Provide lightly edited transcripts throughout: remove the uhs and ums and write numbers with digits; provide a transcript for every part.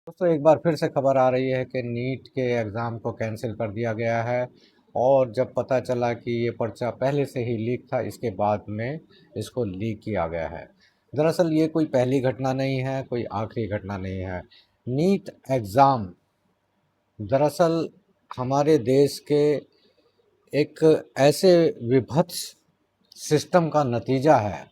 दोस्तों एक बार फिर से खबर आ रही है कि नीट के एग्ज़ाम को कैंसिल कर दिया गया है। और जब पता चला कि ये पर्चा पहले से ही लीक था, इसके बाद में इसको लीक किया गया है। दरअसल ये कोई पहली घटना नहीं है, कोई आखिरी घटना नहीं है। नीट एग्ज़ाम दरअसल हमारे देश के एक ऐसे विभत्स सिस्टम का नतीजा है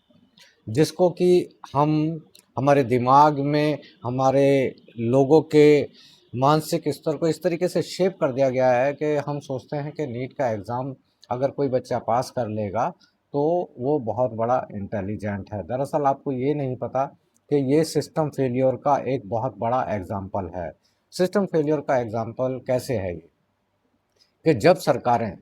जिसको कि हम हमारे दिमाग में, हमारे लोगों के मानसिक स्तर को इस तरीके से शेप कर दिया गया है कि हम सोचते हैं कि नीट का एग्ज़ाम अगर कोई बच्चा पास कर लेगा तो वो बहुत बड़ा इंटेलिजेंट है। दरअसल आपको ये नहीं पता कि ये सिस्टम फेलियर का एक बहुत बड़ा एग्ज़ाम्पल है। सिस्टम फेलियर का एग्ज़ाम्पल कैसे है ये? कि जब सरकारें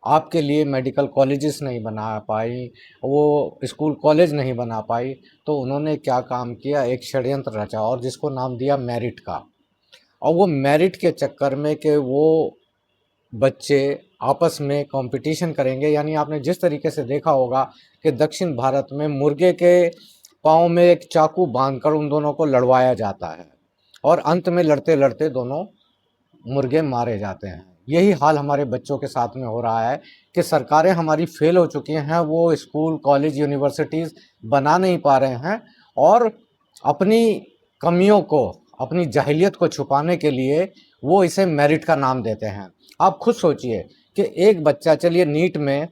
आपके लिए मेडिकल कॉलेजेस नहीं बना पाई, वो स्कूल कॉलेज नहीं बना पाई, तो उन्होंने क्या काम किया, एक षड्यंत्र रचा और जिसको नाम दिया मेरिट का। और वो मेरिट के चक्कर में कि वो बच्चे आपस में कंपटीशन करेंगे, यानी आपने जिस तरीके से देखा होगा कि दक्षिण भारत में मुर्गे के पाँव में एक चाकू बांधकर उन दोनों को लड़वाया जाता है और अंत में लड़ते लड़ते दोनों मुर्गे मारे जाते हैं। यही हाल हमारे बच्चों के साथ में हो रहा है कि सरकारें हमारी फेल हो चुकी हैं, वो स्कूल, कॉलेज, यूनिवर्सिटीज़ बना नहीं पा रहे हैं और अपनी कमियों को, अपनी जाहिलियत को छुपाने के लिए वो इसे मेरिट का नाम देते हैं। आप खुद सोचिए कि एक बच्चा, चलिए नीट में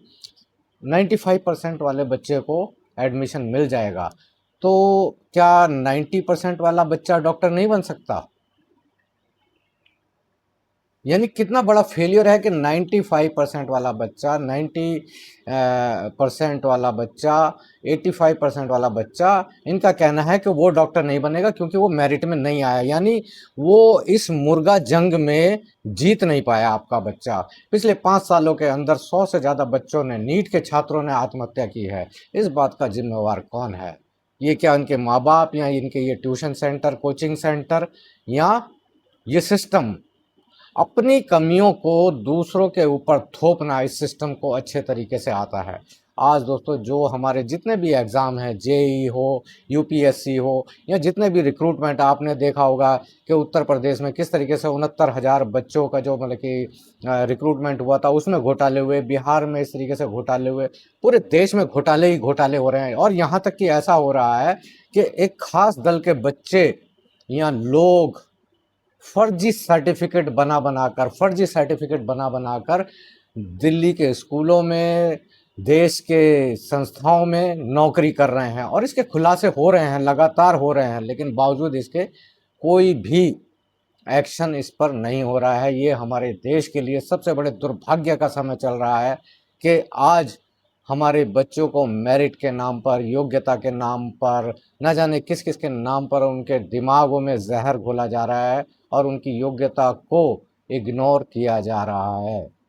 95% वाले बच्चे को एडमिशन मिल जाएगा, तो क्या 90% वाला बच्चा डॉक्टर नहीं बन सकता? यानी कितना बड़ा फेलियर है कि 95% वाला बच्चा, 90% वाला बच्चा, 85% वाला बच्चा, इनका कहना है कि वो डॉक्टर नहीं बनेगा क्योंकि वो मेरिट में नहीं आया। यानी वो इस मुर्गा जंग में जीत नहीं पाया आपका बच्चा। पिछले 5 सालों के अंदर 100 से ज़्यादा बच्चों ने, नीट के छात्रों ने आत्महत्या की है। इस बात का जिम्मेवार कौन है? ये क्या इनके माँ बाप, या इनके ये ट्यूशन सेंटर, कोचिंग सेंटर, या ये सिस्टम? अपनी कमियों को दूसरों के ऊपर थोपना इस सिस्टम को अच्छे तरीके से आता है। आज दोस्तों जो हमारे जितने भी एग्ज़ाम हैं, जेईई हो, यूपीएससी हो, या जितने भी रिक्रूटमेंट, आपने देखा होगा कि उत्तर प्रदेश में किस तरीके से 69,000 बच्चों का जो मतलब कि रिक्रूटमेंट हुआ था उसमें घोटाले हुए, बिहार में इस तरीके से घोटाले हुए, पूरे देश में घोटाले ही घोटाले हो रहे हैं। और यहाँ तक कि ऐसा हो रहा है कि एक खास दल के बच्चे या लोग फर्जी सर्टिफिकेट बना बनाकर दिल्ली के स्कूलों में, देश के संस्थाओं में नौकरी कर रहे हैं और इसके खुलासे हो रहे हैं, लगातार हो रहे हैं, लेकिन बावजूद इसके कोई भी एक्शन इस पर नहीं हो रहा है। ये हमारे देश के लिए सबसे बड़े दुर्भाग्य का समय चल रहा है कि आज हमारे बच्चों को मेरिट के नाम पर, योग्यता के नाम पर, न जाने किस किस के नाम पर उनके दिमागों में जहर घोला जा रहा है और उनकी योग्यता को इग्नोर किया जा रहा है।